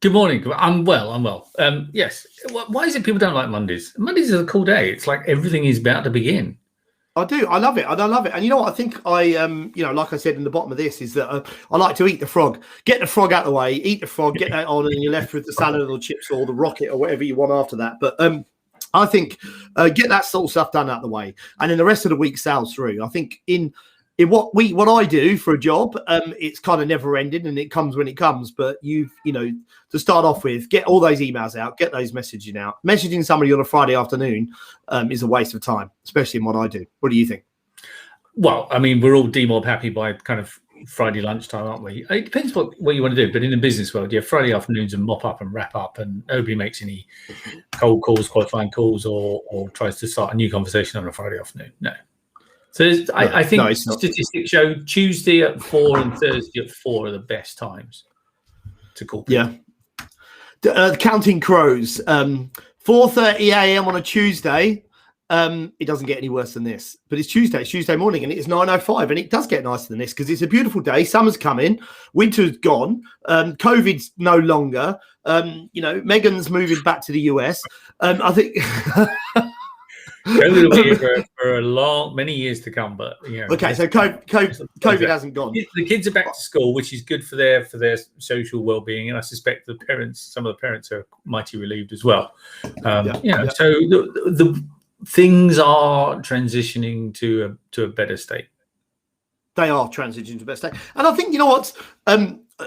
Good morning. I'm well. Yes. Why is it people don't like Mondays? Mondays are a cool day. It's like everything is about to begin. I do. I love it. And I love it. And you know what? I think like I said in the bottom of this, is that I like to eat the frog. Get the frog out of the way, eat the frog, get that on, and you're left with the salad or the chips or the rocket or whatever you want after that. But I think get that sort of stuff done out of the way. And then the rest of the week sails through. I think in what I do for a job, it's kind of never ending and it comes when it comes. But to start off with, get all those emails out, get those messaging out. Messaging somebody on a Friday afternoon is a waste of time, especially in what I do. What do you think? Well, I mean, we're all demob happy by kind of Friday lunchtime, aren't we? It depends what you want to do. But in the business world, Friday afternoons and mop up and wrap up, and nobody makes any cold calls, qualifying calls, or tries to start a new conversation on a Friday afternoon. No. So I think statistics show Tuesday at 4 and Thursday at 4 are the best times to call people. Yeah. Counting crows. 4:30 a.m. on a Tuesday. It doesn't get any worse than this. But it's Tuesday morning, and it's 9:05, and it does get nicer than this because it's a beautiful day. Summer's coming, winter's gone, COVID's no longer. Meghan's moving back to the US. I think. COVID will be here for many years to come, but okay. So COVID hasn't gone. The kids are back to school, which is good for their social well-being, and I suspect some of the parents are mighty relieved as well. So the things are transitioning to a better state. They are transitioning to a better state, and I think what.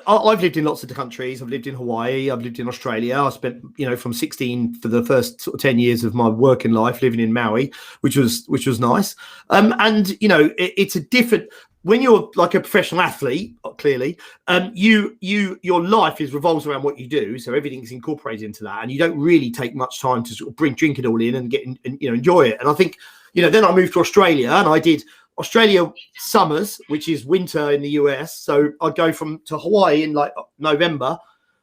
I've lived in lots of the countries. I've lived in Hawaii. I've lived in Australia. I spent, from 16 for the first sort of 10 years of my working life living in Maui, which was nice. It's a different. When you're like a professional athlete, clearly, your life revolves around what you do. So everything's incorporated into that, and you don't really take much time to sort of drink it all in and enjoy it. And I think, then I moved to Australia and I did Australia summers, which is winter in the US. So I'd go to Hawaii in like November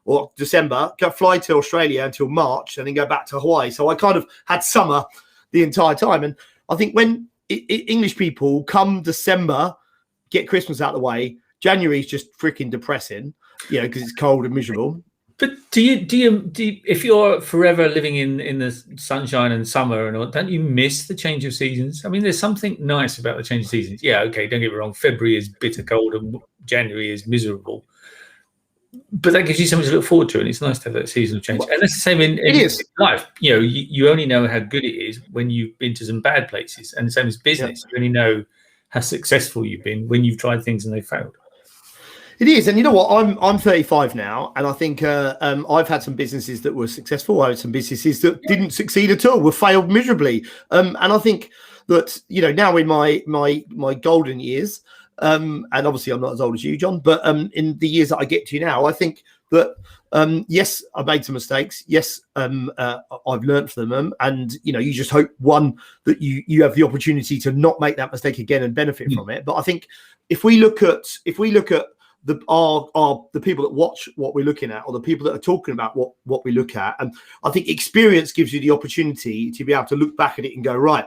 or December, fly to Australia until March, and then go back to Hawaii. So I kind of had summer the entire time. And I think when English people come December, get Christmas out of the way, January is just freaking depressing, because it's cold and miserable. But do you if you're forever living in the sunshine and summer and all, don't you miss the change of seasons? I mean, there's something nice about the change of seasons. Yeah, okay, don't get me wrong. February is bitter cold and January is miserable, but that gives you something to look forward to, and it's nice to have that seasonal change. And that's the same in life. You only know how good it is when you've been to some bad places, and the same as business. You only know how successful you've been when you've tried things and they failed. It is, and you know what? I'm 35 now, and I think I've had some businesses that were successful. I had some businesses that didn't succeed at all, were failed miserably. And I think that now in my golden years, and obviously I'm not as old as you, John, but in the years that I get to now, I think that yes, I've made some mistakes. Yes, I've learned from them, and you just hope that you have the opportunity to not make that mistake again and benefit from it. But I think if we look at the people that watch what we're looking at, or the people that are talking about what we look at, and I think experience gives you the opportunity to be able to look back at it and go, right,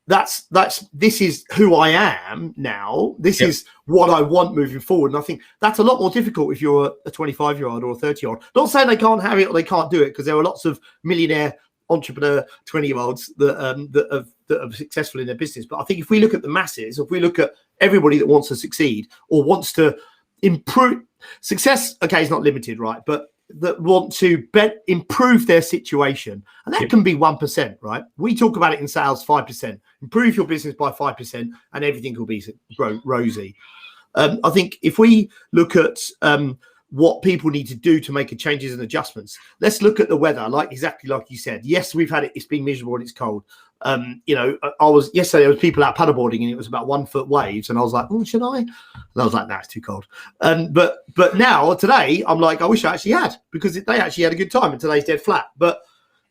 this is who I am now. This is what I want moving forward. And I think that's a lot more difficult if you're a 25-year-old or a 30-year-old. Not saying they can't have it or they can't do it, because there are lots of millionaire entrepreneur 20-year-olds that are successful in their business. But I think if we look at the masses, if we look at everybody that wants to succeed or wants to improve success, okay, is not limited, right? But that want to improve their situation, and that can be 1%, right? We talk about it in sales, 5%. Improve your business by 5%, and everything will be rosy. I think if we look at what people need to do to make changes and adjustments, let's look at the weather, exactly like you said. Yes, we've had it. It's been miserable and it's cold. Yesterday there was people out paddleboarding and it was about 1 foot waves, and I was like, oh, should I? And I was like, nah, it's too cold. But now today I'm like, I wish I actually had, because they actually had a good time, and today's dead flat. But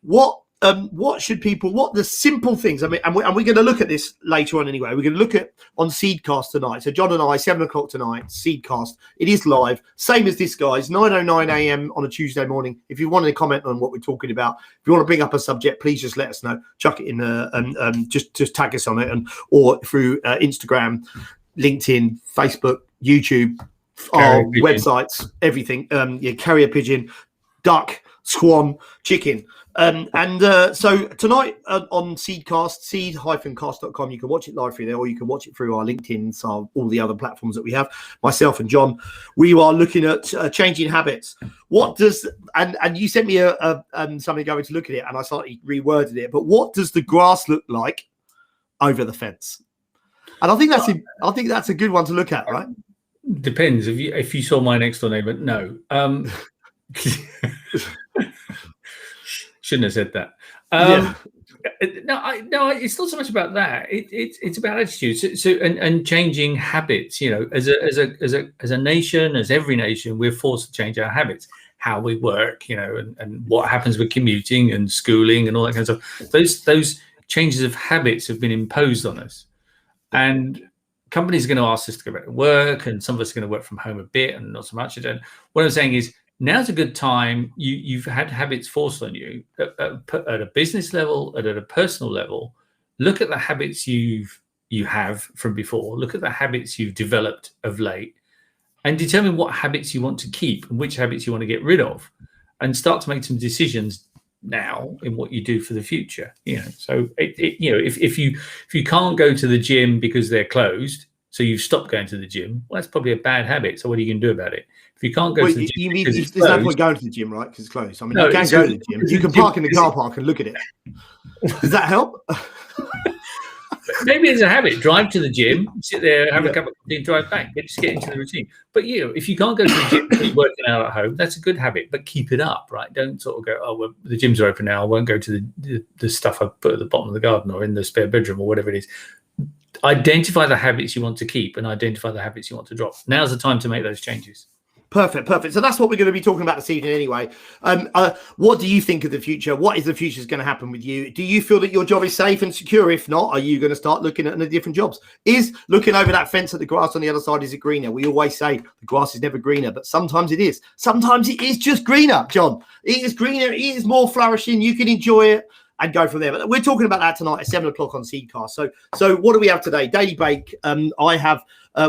what the simple things, I mean, and we're going to look at this later on anyway. We're going to look at on Seedcast tonight. So John and I, 7:00 tonight, Seedcast. It is live, same as this, guys, 9:09 a.m. on a Tuesday morning. If you want to comment on what we're talking about, if you want to bring up a subject, please just let us know. Chuck it in, and just tag us on it, or through Instagram, LinkedIn, Facebook, YouTube, our websites, everything. Carrier pigeon. duck, swan, chicken. So tonight on Seedcast, seed-cast.com, you can watch it live through there, or you can watch it through our LinkedIn, so all the other platforms that we have. Myself and John, we are looking at changing habits. What does, and you sent me something going to look at it, and I slightly reworded it, but what does the grass look like over the fence? And I think that's a good one to look at, right? Depends. If you saw my next door neighbor, no. Shouldn't have said that. No, it's not so much about that. It's about attitudes. So and changing habits. You know, as a nation, as every nation, we're forced to change our habits, how we work. You know, and what happens with commuting and schooling and all that kind of stuff. Those changes of habits have been imposed on us, and companies are going to ask us to go back to work, and some of us are going to work from home a bit and not so much. What I'm saying is, now's a good time. You've had habits forced on you at a business level, at a personal level. Look at the habits you have from before. Look at the habits you've developed of late, and determine what habits you want to keep and which habits you want to get rid of, and start to make some decisions now in what you do for the future. You know, so if you can't go to the gym because they're closed, so you've stopped going to the gym, well, that's probably a bad habit. So what are you going to do about it? If you can't go to the gym, there's no point going to the gym, right? Because it's closed. I mean, you can go to the gym. You can park in the car park and look at it. Does that help? Maybe it's a habit. Drive to the gym, sit there, have a cup of coffee, and drive back. Just get into the routine. But if you can't go to the gym, keep working out at home. That's a good habit, but keep it up, right? Don't sort of go, oh, well, the gyms are open now. I won't go to the stuff I put at the bottom of the garden or in the spare bedroom or whatever it is. Identify the habits you want to keep and identify the habits you want to drop. Now's the time to make those changes. Perfect. So that's what we're going to be talking about this evening anyway. What do you think of the future? What is the future going to happen with you? Do you feel that your job is safe and secure? If not, are you going to start looking at the different jobs? Is looking over that fence at the grass on the other side, is it greener? We always say the grass is never greener, but sometimes it is. Sometimes it is just greener, John. It is greener. It is more flourishing. You can enjoy it and go from there. But we're talking about that tonight at 7 o'clock on Seedcast. So what do we have today? Daily Bake. I have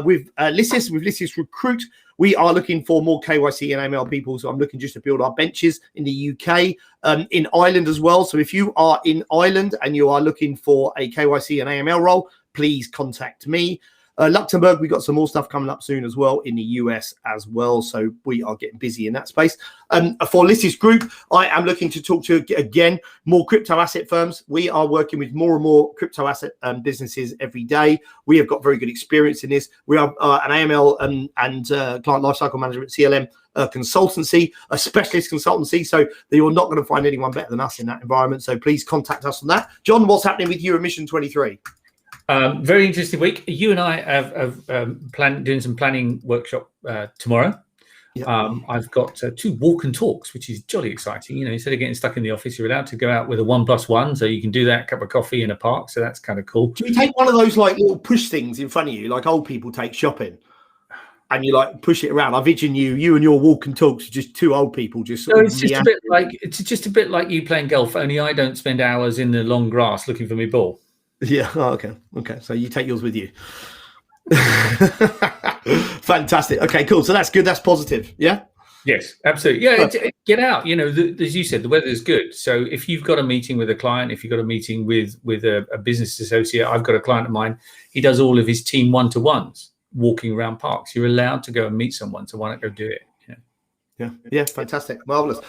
with Lysis Recruit. We are looking for more KYC and AML people. So I'm looking just to build our benches in the UK, in Ireland as well. So if you are in Ireland and you are looking for a KYC and AML role, please contact me. Luxembourg, we've got some more stuff coming up soon as well in the US as well. So we are getting busy in that space. For Lysis Group, I am looking to talk to, again, more crypto asset firms. We are working with more and more crypto asset businesses every day. We have got very good experience in this. We are an AML and client lifecycle management, CLM, consultancy, a specialist consultancy. So you're not going to find anyone better than us in that environment. So please contact us on that. John, what's happening with you at Mission 23? Very interesting week. You and I have doing some planning workshop tomorrow. Yeah. I've got 2 walk and talks, which is jolly exciting. You know, instead of getting stuck in the office, you're allowed to go out with a 1+1, so you can do that, cup of coffee in a park. So that's kind of cool. Do you take one of those like little push things in front of you, like old people take shopping, and you like push it around? I vision you and your walk and talks, just 2 old people just. No, it's just a bit like you playing golf. Only I don't spend hours in the long grass looking for my ball. Yeah. Oh, okay. So you take yours with you. Fantastic. Okay, cool. So that's good. That's positive. Yeah. Yes, absolutely. Yeah, get out. You know, as you said, the weather is good. So if you've got a meeting with a client, if you've got a meeting with a business associate, I've got a client of mine. He does all of his team 1-to-1s walking around parks. You're allowed to go and meet someone. So why not go do it? Yeah. Fantastic. Marvelous.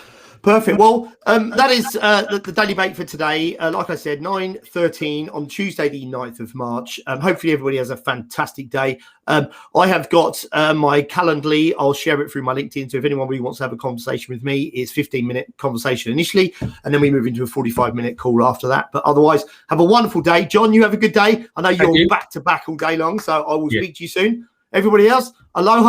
Perfect. Well, that is the Daily Bake for today. Like I said, 9:13 on Tuesday, the 9th of March. Hopefully everybody has a fantastic day. I have got my Calendly. I'll share it through my LinkedIn. So if anyone really wants to have a conversation with me, it's 15-minute conversation initially, and then we move into a 45-minute call after that. But otherwise, have a wonderful day. John, you have a good day. I know you're back to back all day long, so I will speak to you soon. Everybody else, aloha.